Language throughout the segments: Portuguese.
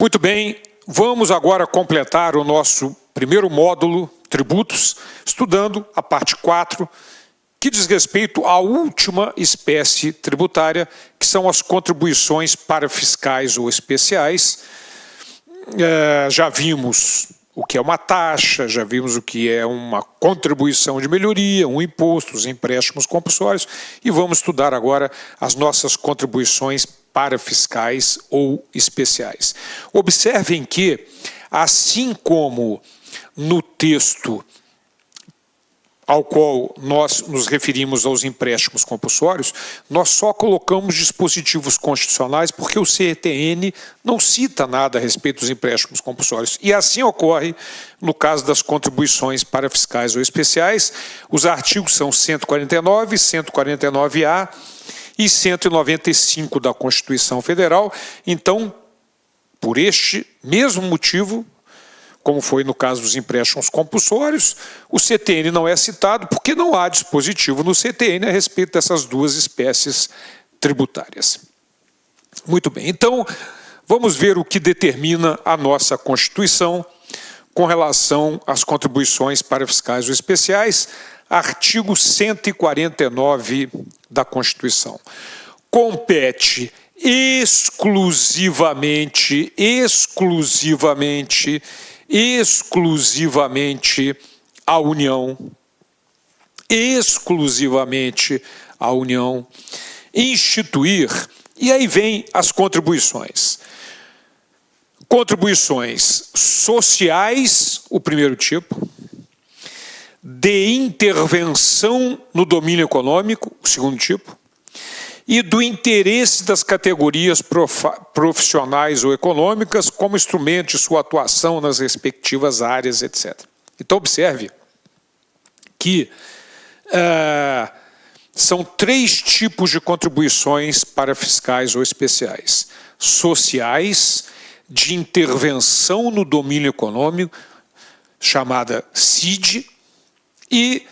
Muito bem, vamos agora completar o nosso primeiro módulo, tributos, estudando a parte 4, que diz respeito à última espécie tributária, que são as contribuições parafiscais ou especiais. Já vimos o que é uma taxa, já vimos o que é uma contribuição de melhoria, um imposto, os empréstimos compulsórios, e vamos estudar agora as nossas contribuições parafiscais ou especiais. Observem que, assim como no texto ao qual nós nos referimos aos empréstimos compulsórios, nós só colocamos dispositivos constitucionais porque o CTN não cita nada a respeito dos empréstimos compulsórios. E assim ocorre no caso das contribuições parafiscais ou especiais. Os artigos são 149, 149A e 195 da Constituição Federal. Então, por este mesmo motivo, como foi no caso dos empréstimos compulsórios, o CTN não é citado porque não há dispositivo no CTN a respeito dessas duas espécies tributárias. Muito bem, então vamos ver o que determina a nossa Constituição com relação às contribuições parafiscais ou especiais. Artigo 149 da Constituição. Compete exclusivamente à União, instituir, e aí vem as contribuições. Contribuições sociais, o primeiro tipo, de intervenção no domínio econômico, o segundo tipo, e do interesse das categorias profissionais ou econômicas como instrumento de sua atuação nas respectivas áreas, etc. Então, observe que são três tipos de contribuições parafiscais ou especiais. Sociais, de intervenção no domínio econômico, chamada CID, e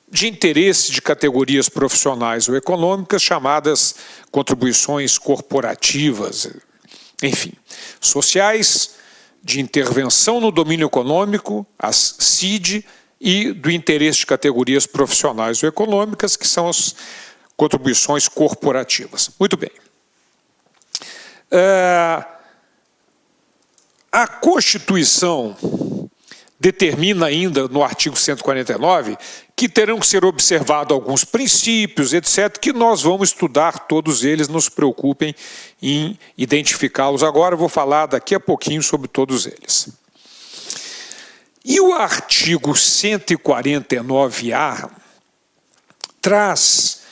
de interesse de categorias profissionais ou econômicas, chamadas contribuições corporativas, enfim. Sociais, de intervenção no domínio econômico, as CID, e do interesse de categorias profissionais ou econômicas, que são as contribuições corporativas. Muito bem. A Constituição determina ainda, no artigo 149, que terão que ser observados alguns princípios, etc., que nós vamos estudar todos eles, não se preocupem em identificá-los agora, eu vou falar daqui a pouquinho sobre todos eles. E o artigo 149A traz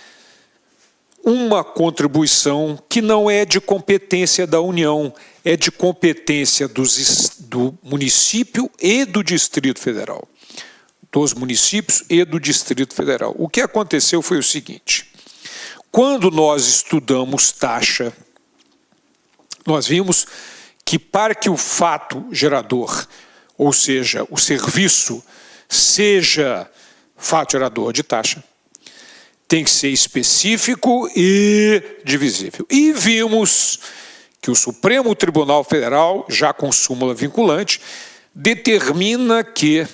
uma contribuição que não é de competência da União, é de competência do município e do Distrito Federal. Dos municípios e do Distrito Federal. O que aconteceu foi o seguinte: quando nós estudamos taxa, nós vimos que para que o fato gerador, ou seja, o serviço, seja fato gerador de taxa, tem que ser específico e divisível. E vimos que o Supremo Tribunal Federal, já com súmula vinculante, determina que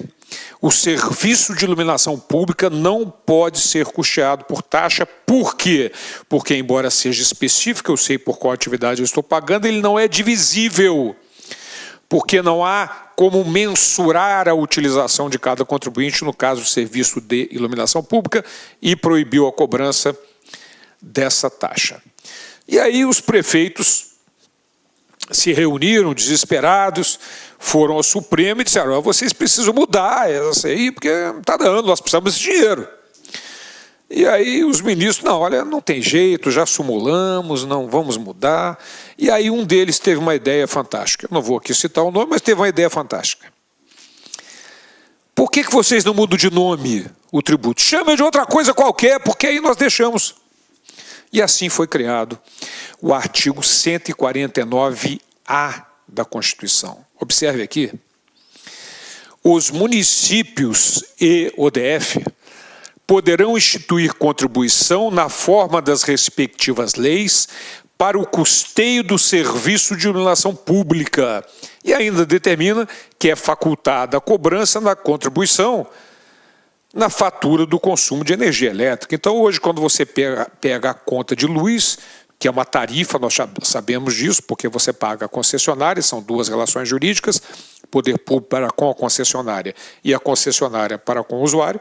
o serviço de iluminação pública não pode ser custeado por taxa. Por quê? Porque, embora seja específico, eu sei por qual atividade eu estou pagando, ele não é divisível, porque não há como mensurar a utilização de cada contribuinte no caso do serviço de iluminação pública, e proibiu a cobrança dessa taxa. E aí os prefeitos se reuniram desesperados, foram ao Supremo e disseram: vocês precisam mudar essa aí, porque não está dando, nós precisamos desse dinheiro. E aí os ministros: não, olha, não tem jeito, já sumulamos, não vamos mudar. E aí um deles teve uma ideia fantástica. Eu não vou aqui citar o nome, mas teve uma ideia fantástica. Por que vocês não mudam de nome o tributo? Chama de outra coisa qualquer, porque aí nós deixamos. E assim foi criado o artigo 149A da Constituição. Observe aqui: os municípios e o DF poderão instituir contribuição na forma das respectivas leis para o custeio do serviço de iluminação pública. E ainda determina que é facultada a cobrança da contribuição na fatura do consumo de energia elétrica. Então, hoje, quando você pega a conta de luz, que é uma tarifa, nós sabemos disso, porque você paga a concessionária, são duas relações jurídicas, poder público para com a concessionária e a concessionária para com o usuário.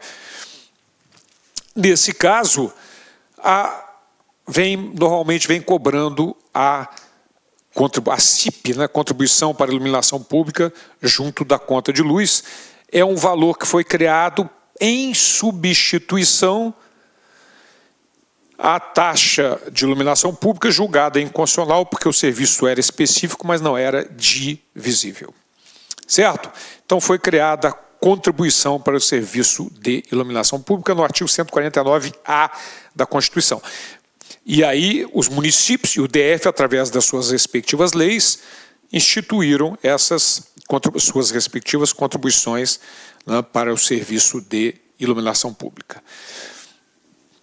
Nesse caso, normalmente vem cobrando a CIP, né, Contribuição para a Iluminação Pública, junto da conta de luz. É um valor que foi criado em substituição à taxa de iluminação pública julgada inconstitucional, porque o serviço era específico, mas não era divisível. Certo? Então foi criada a contribuição para o serviço de iluminação pública no artigo 149-A da Constituição. E aí os municípios e o DF, através das suas respectivas leis, instituíram essas suas respectivas contribuições, né, para o serviço de iluminação pública.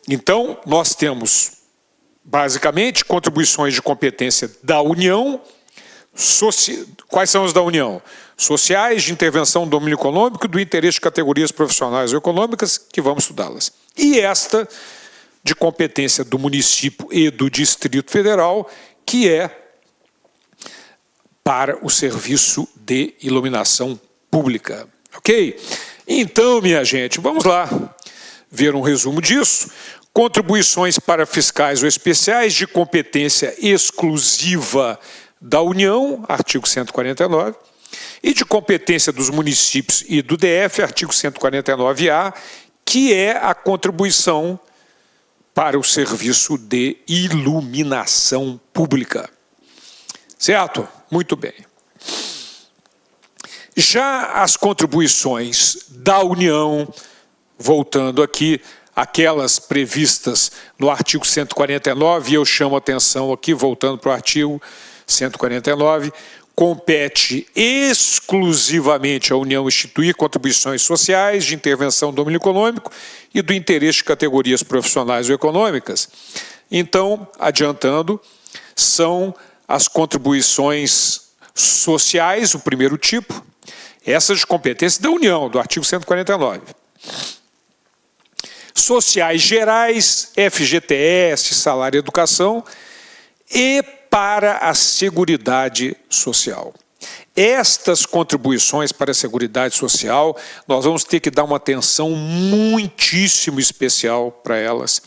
Então, nós temos, basicamente, contribuições de competência da União. Quais são as da União? Sociais, de intervenção do domínio econômico e do interesse de categorias profissionais ou econômicas, que vamos estudá-las. E esta, de competência do município e do Distrito Federal, que é para o serviço de iluminação pública. Ok? Então, minha gente, vamos lá ver um resumo disso. Contribuições para fiscais ou especiais de competência exclusiva da União, artigo 149, e de competência dos municípios e do DF, artigo 149-A, que é a contribuição para o serviço de iluminação pública. Certo? Muito bem. Já as contribuições da União, voltando aqui, aquelas previstas no artigo 149, e eu chamo a atenção aqui, voltando para o artigo 149, compete exclusivamente à União instituir contribuições sociais de intervenção do domínio econômico e do interesse de categorias profissionais ou econômicas. Então, adiantando, são as contribuições sociais, o primeiro tipo, essas de competência da União, do artigo 149. Sociais gerais, FGTS, salário e educação, e para a Seguridade Social. Estas contribuições para a Seguridade Social, nós vamos ter que dar uma atenção muitíssimo especial para elas.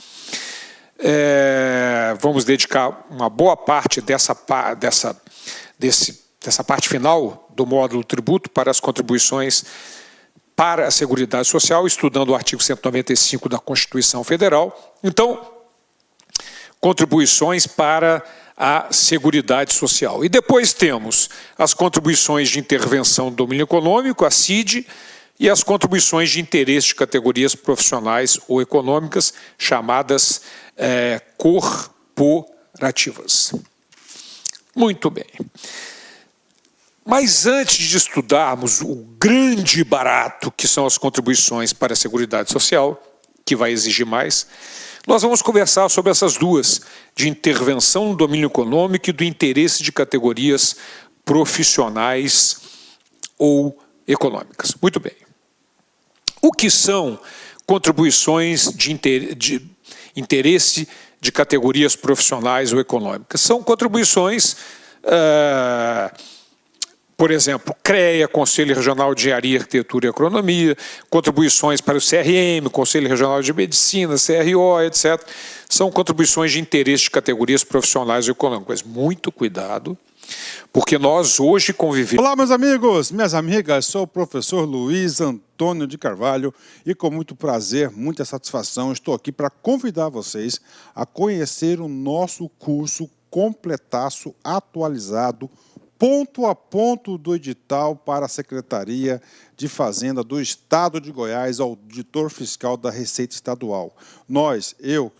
Vamos dedicar uma boa parte dessa parte final do módulo tributo para as contribuições para a Seguridade Social, estudando o artigo 195 da Constituição Federal. Então, contribuições para a Seguridade Social. E depois temos as contribuições de intervenção do domínio econômico, a CID, e as contribuições de interesse de categorias profissionais ou econômicas, chamadas corporativas. Muito bem. Mas antes de estudarmos o grande barato que são as contribuições para a Seguridade Social, que vai exigir mais, nós vamos conversar sobre essas duas, de intervenção no domínio econômico e do interesse de categorias profissionais ou econômicas. Muito bem. O que são contribuições de interesse de categorias profissionais ou econômicas? São contribuições, por exemplo, CREA, Conselho Regional de Engenharia, Arquitetura e Agronomia, contribuições para o CRM, Conselho Regional de Medicina, CRO, etc. São contribuições de interesse de categorias profissionais ou econômicas. Muito cuidado, porque nós hoje convivemos... Olá, meus amigos, minhas amigas, sou o professor Luiz Antônio de Carvalho e com muito prazer, muita satisfação, estou aqui para convidar vocês a conhecer o nosso curso completaço, atualizado, ponto a ponto do edital para a Secretaria de Fazenda do Estado de Goiás, auditor fiscal da Receita Estadual. Nós, eu,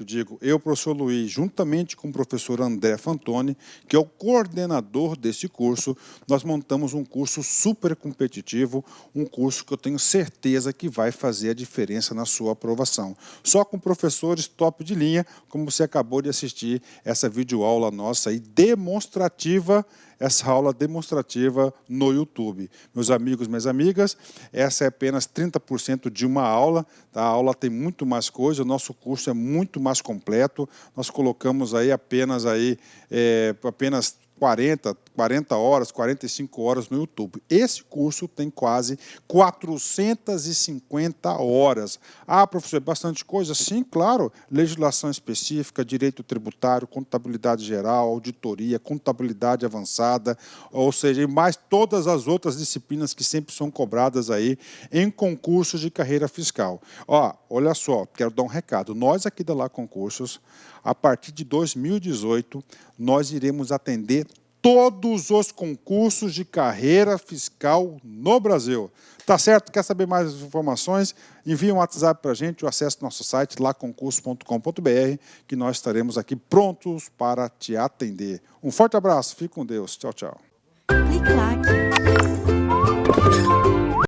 professor Luiz, juntamente com o professor André Fantoni, que é o coordenador desse curso, nós montamos um curso super competitivo, um curso que eu tenho certeza que vai fazer a diferença na sua aprovação. Só com professores top de linha, como você acabou de assistir essa videoaula nossa aí, demonstrativa, essa aula demonstrativa no YouTube. Meus amigos, minhas amigas, essa é apenas 30% de uma aula, tá? A aula tem muito mais coisa, o nosso curso é muito mais completo, nós colocamos aí apenas 40 horas, 45 horas no YouTube. Esse curso tem quase 450 horas. Ah, professor, é bastante coisa? Sim, claro. Legislação específica, direito tributário, contabilidade geral, auditoria, contabilidade avançada, ou seja, e mais todas as outras disciplinas que sempre são cobradas aí em concursos de carreira fiscal. Ó, olha só, quero dar um recado. Nós aqui da Lá Concursos, a partir de 2018, nós iremos atender todos os concursos de carreira fiscal no Brasil. Tá certo? Quer saber mais informações? Envie um WhatsApp para a gente ou acesse nosso site laconcurso.com.br, que nós estaremos aqui prontos para te atender. Um forte abraço, fique com Deus. Tchau, tchau. Clique lá.